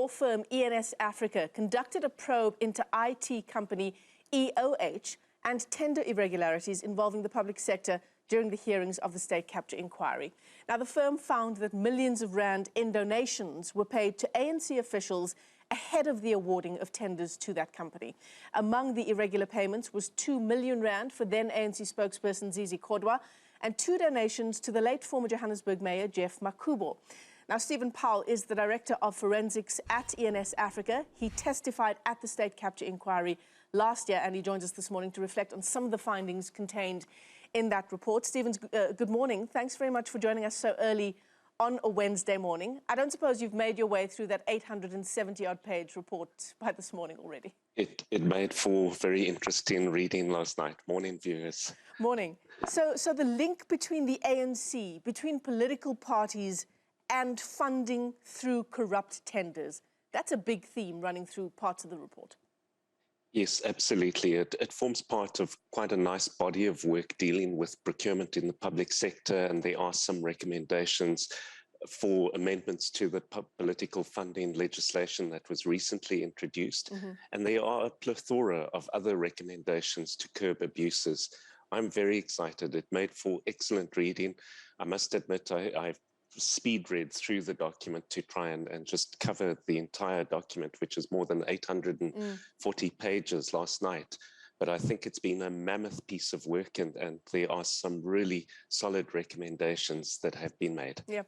law firm ENS Afrika conducted a probe into IT company EOH and tender irregularities involving the public sector during the hearings of the state capture inquiry. Now, the firm found that millions of rand in donations were paid to ANC officials ahead of the awarding of tenders to that company. Among the irregular payments was 2 million rand for then ANC spokesperson Zizi Kodwa and 2 donations to the late former Johannesburg Mayor Jeff Makubo. Now, Stephen Powell is the Director of Forensics at ENS Afrika. He testified at the state capture inquiry last year, and he joins us this morning to reflect on some of the findings contained in that report. Stephen, good morning. Thanks very much for joining us so early on a Wednesday morning. I don't suppose you've made your way through that 870-odd page report by this morning already. It made for very interesting reading last night. Morning, viewers. Morning. So the link between the ANC, between political parties and funding through corrupt tenders, that's a big theme running through parts of the report. Yes, absolutely. It forms part of quite a nice body of work dealing with procurement in the public sector, and there are some recommendations for amendments to the political funding legislation that was recently introduced. And there are a plethora of other recommendations to curb abuses. I'm very excited. It made for excellent reading. I must admit, I've speed read through the document to try and just cover the entire document, which is more than 840 pages last night. But I think it's been a mammoth piece of work, and there are some really solid recommendations that have been made. Yeah.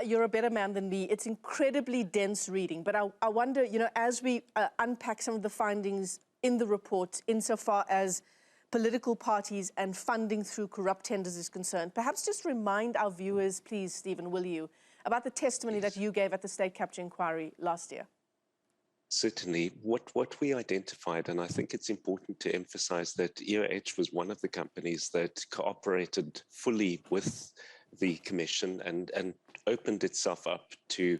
You're a better man than me. It's incredibly dense reading. But I wonder, you know, as we unpack some of the findings in the report, insofar as political parties and funding through corrupt tenders is concerned, perhaps just remind our viewers, please, Stephen, will you, about the testimony that you gave at the state capture inquiry last year? Certainly. What we identified, and I think it's important to emphasize that EOH was one of the companies that cooperated fully with the Commission and opened itself up to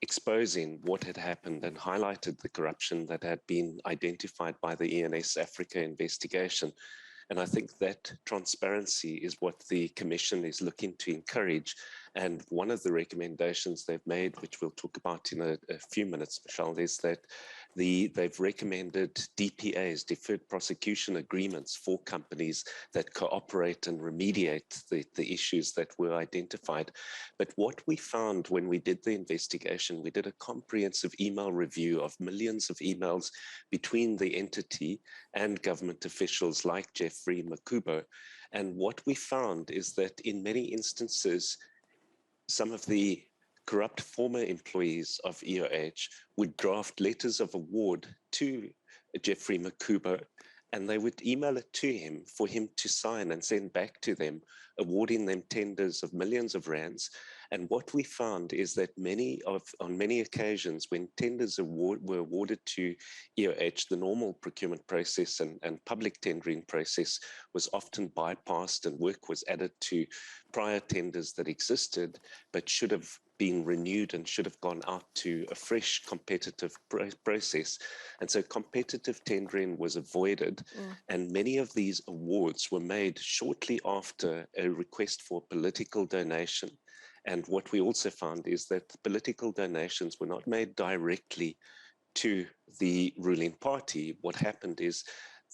exposing what had happened and highlighted the corruption that had been identified by the ENS Afrika investigation. And I think that transparency is what the Commission is looking to encourage. And one of the recommendations they've made, which we'll talk about in a few minutes, Michelle, is that they've recommended DPAs, deferred prosecution agreements, for companies that cooperate and remediate the issues that were identified. But what we found when we did the investigation, we did a comprehensive email review of millions of emails between the entity and government officials like Jeffrey Makubo. And what we found is that in many instances, some of the corrupt former employees of EOH would draft letters of award to Jeffrey Makubo, and they would email it to him for him to sign and send back to them, awarding them tenders of millions of rands. And what we found is that on many occasions, when tenders were awarded to EOH, the normal procurement process and public tendering process was often bypassed, and work was added to prior tenders that existed but should have been renewed and should have gone out to a fresh competitive process. And so competitive tendering was avoided, and many of these awards were made shortly after a request for political donation. And what we also found is that political donations were not made directly to the ruling party. What happened is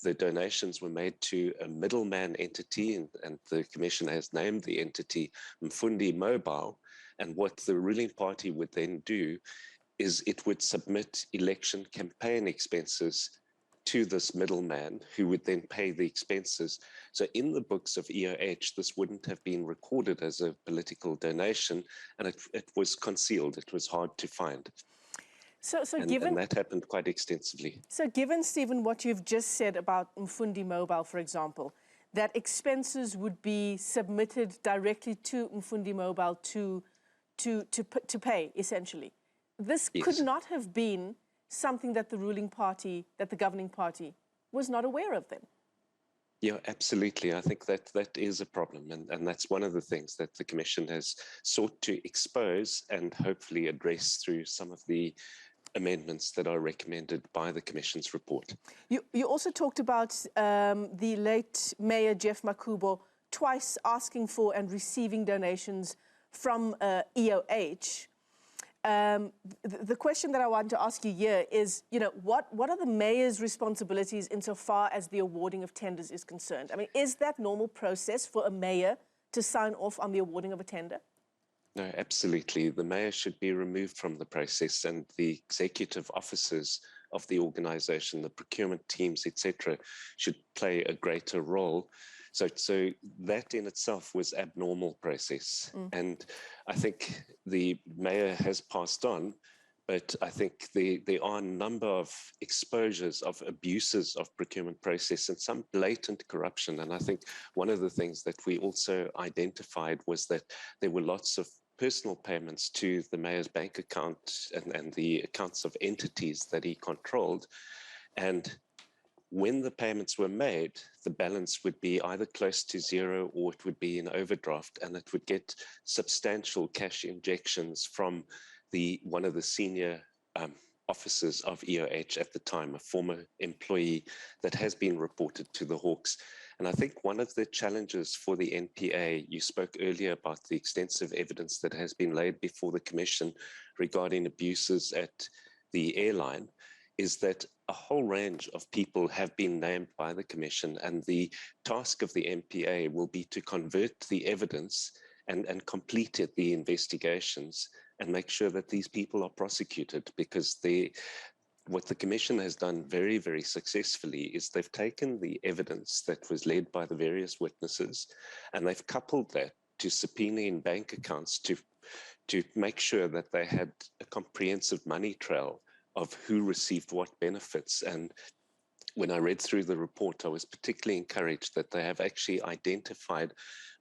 the donations were made to a middleman entity, and the Commission has named the entity Mfundi Mobile. And what the ruling party would then do is it would submit election campaign expenses to this middleman, who would then pay the expenses. So in the books of EOH, this wouldn't have been recorded as a political donation, and it was concealed. It was hard to find. And that happened quite extensively. So given, Stephen, what you've just said about Mfundi Mobile, for example, that expenses would be submitted directly to Mfundi Mobile to pay, essentially. This could not have been something that the ruling party, that the governing party, was not aware of then. Yeah, absolutely. I think that is a problem, and that's one of the things that the Commission has sought to expose and hopefully address through some of the amendments that are recommended by the Commission's report. You also talked about the late Mayor Jeff Makubo twice asking for and receiving donations from EOH. the question that I want to ask you here is, what are the mayor's responsibilities insofar as the awarding of tenders is concerned? I mean, is that normal process for a mayor to sign off on the awarding of a tender? No, absolutely. The mayor should be removed from the process, and the executive officers of the organization, the procurement teams, etc., should play a greater role. So that in itself was abnormal process. And I think the mayor has passed on, but I think there are a number of exposures of abuses of procurement process and some blatant corruption. And I think one of the things that we also identified was that there were lots of personal payments to the mayor's bank account and the accounts of entities that he controlled. And when the payments were made, the balance would be either close to zero or it would be in overdraft, and it would get substantial cash injections from one of the senior officers of EOH at the time, a former employee that has been reported to the Hawks. And I think one of the challenges for the NPA, you spoke earlier about the extensive evidence that has been laid before the Commission regarding abuses at the airline, is that a whole range of people have been named by the Commission, and the task of the NPA will be to convert the evidence and complete the investigations and make sure that these people are prosecuted, because what the Commission has done very, very successfully is they've taken the evidence that was led by the various witnesses and they've coupled that to subpoenaing bank accounts to make sure that they had a comprehensive money trail of who received what benefits. And when I read through the report, I was particularly encouraged that they have actually identified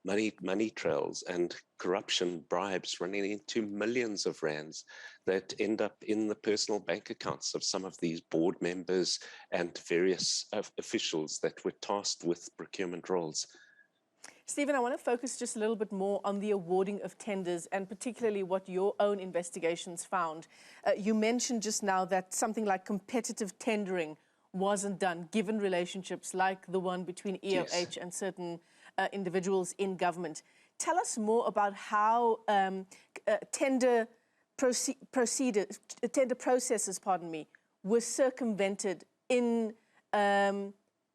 money trails and corruption bribes running into millions of rands that end up in the personal bank accounts of some of these board members and various officials that were tasked with procurement roles. Stephen, I want to focus just a little bit more on the awarding of tenders and particularly what your own investigations found. You mentioned just now that something like competitive tendering wasn't done, given relationships like the one between EOH and certain individuals in government. Tell us more about how tender processes, were circumvented in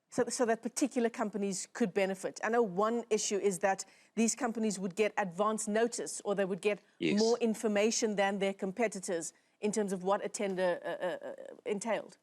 so that particular companies could benefit. I know one issue is that these companies would get advance notice, or they would get more information than their competitors in terms of what a tender entailed.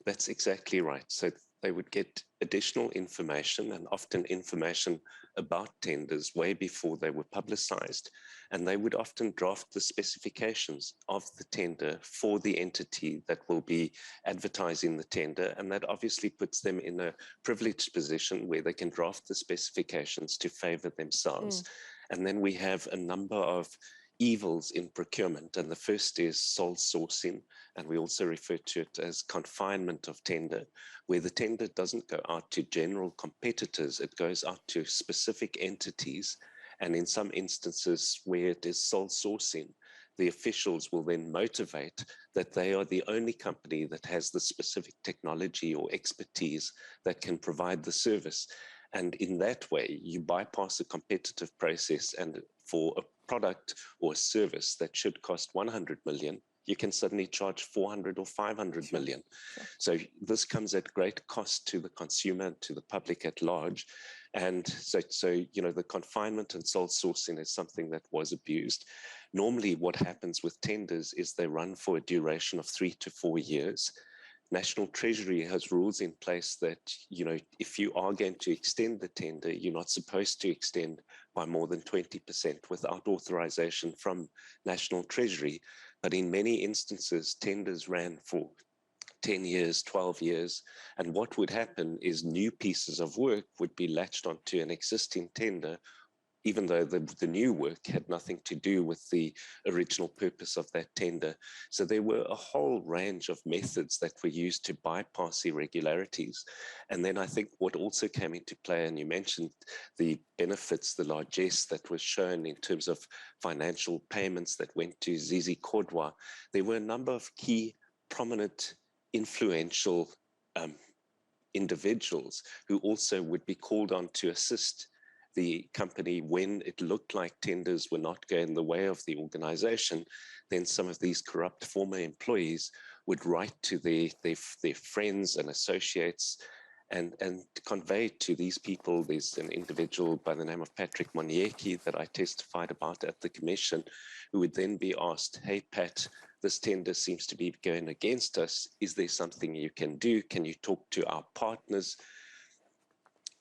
That's exactly right. So they would get additional information, and often information about tenders way before they were publicized. And they would often draft the specifications of the tender for the entity that will be advertising the tender. And that obviously puts them in a privileged position where they can draft the specifications to favor themselves. And then we have a number of evils in procurement, and the first is sole sourcing, and we also refer to it as confinement of tender, where the tender doesn't go out to general competitors, it goes out to specific entities, and in some instances where it is sole sourcing, the officials will then motivate that they are the only company that has the specific technology or expertise that can provide the service. And in that way, you bypass a competitive process, and for a product or a service that should cost 100 million, you can suddenly charge 400 or 500 million. So this comes at great cost to the consumer and to the public at large. And so the confinement and sole sourcing is something that was abused. Normally what happens with tenders is they run for a duration of 3 to 4 years. National Treasury has rules in place that, if you are going to extend the tender, you're not supposed to extend by more than 20% without authorization from National Treasury. But in many instances, tenders ran for 10 years, 12 years. And what would happen is new pieces of work would be latched onto an existing tender, even though the new work had nothing to do with the original purpose of that tender. So there were a whole range of methods that were used to bypass irregularities. And then I think what also came into play, and you mentioned the benefits, the largesse that was shown in terms of financial payments that went to Zizi Kodwa, there were a number of key, prominent, influential individuals who also would be called on to assist the company, when it looked like tenders were not going the way of the organization, then some of these corrupt former employees would write to their friends and associates and convey to these people. There's an individual by the name of Patrick Monieki that I testified about at the commission, who would then be asked, hey, Pat, this tender seems to be going against us. Is there something you can do? Can you talk to our partners?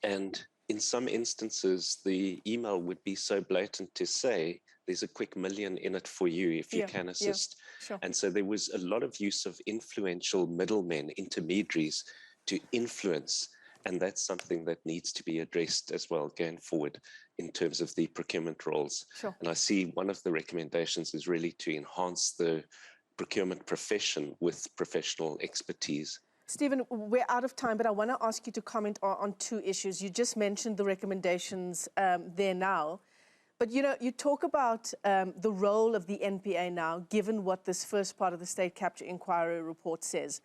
And in some instances, the email would be so blatant to say, there's a quick million in it for you if you can assist. Sure. And so there was a lot of use of influential middlemen, intermediaries, to influence. And that's something that needs to be addressed as well going forward in terms of the procurement roles. Sure. And I see one of the recommendations is really to enhance the procurement profession with professional expertise. Stephen, we're out of time, but I want to ask you to comment on two issues. You just mentioned the recommendations there now. But, you know, you talk about the role of the NPA now, given what this first part of the State Capture Inquiry report says.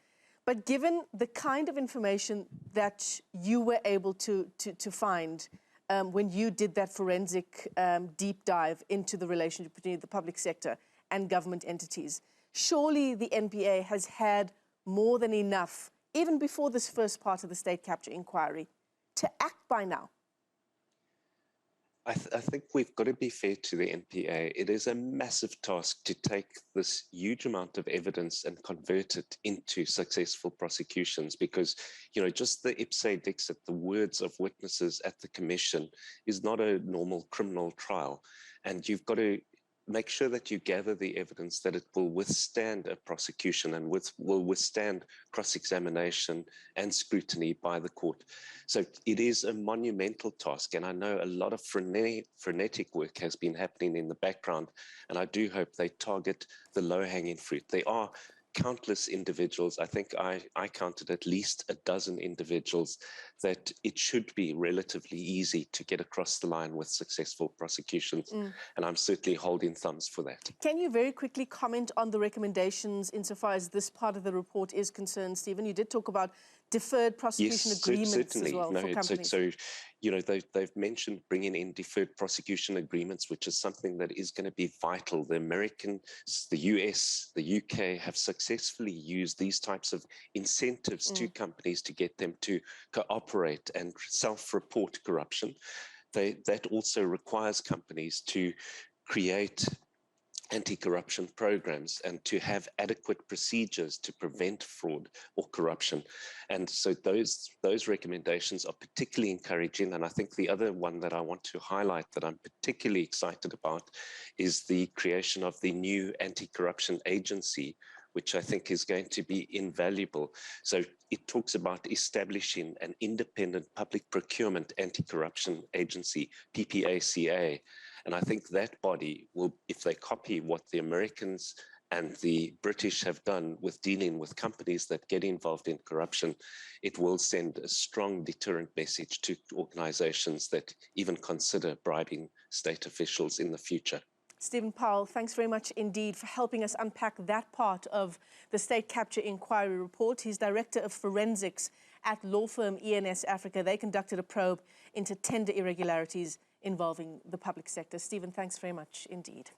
But given the kind of information that you were able to find when you did that forensic deep dive into the relationship between the public sector and government entities, surely the NPA has had more than enough, even before this first part of the State Capture Inquiry, to act by now. I think we've got to be fair to the NPA. It is a massive task to take this huge amount of evidence and convert it into successful prosecutions, because, you know, just the ipse dixit, the words of witnesses at the commission, is not a normal criminal trial. And you've got to make sure that you gather the evidence that it will withstand a prosecution and will withstand cross-examination and scrutiny by the court. So it is a monumental task, and I know a lot of frenetic work has been happening in the background, and I do hope they target the low-hanging fruit. There are countless individuals. I think I counted at least a dozen individuals that it should be relatively easy to get across the line with successful prosecutions. And I'm certainly holding thumbs for that. Can you very quickly comment on the recommendations insofar as this part of the report is concerned, Stephen? You did talk about deferred prosecution agreements as well for companies. So, you know, they've mentioned bringing in deferred prosecution agreements, which is something that is going to be vital. The Americans, the US, the UK have successfully used these types of incentives to companies to get them to cooperate and self-report corruption. That also requires companies to create anti-corruption programs and to have adequate procedures to prevent fraud or corruption. And so those recommendations are particularly encouraging. And I think the other one that I want to highlight that I'm particularly excited about is the creation of the new anti-corruption agency, which I think is going to be invaluable. So it talks about establishing an independent public procurement anti-corruption agency, PPACA. And I think that body will, if they copy what the Americans and the British have done with dealing with companies that get involved in corruption, it will send a strong deterrent message to organizations that even consider bribing state officials in the future. Stephen Powell, thanks very much indeed for helping us unpack that part of the State Capture Inquiry report. He's Director of Forensics at law firm ENS Africa. They conducted a probe into tender irregularities involving the public sector. Stephen, thanks very much indeed.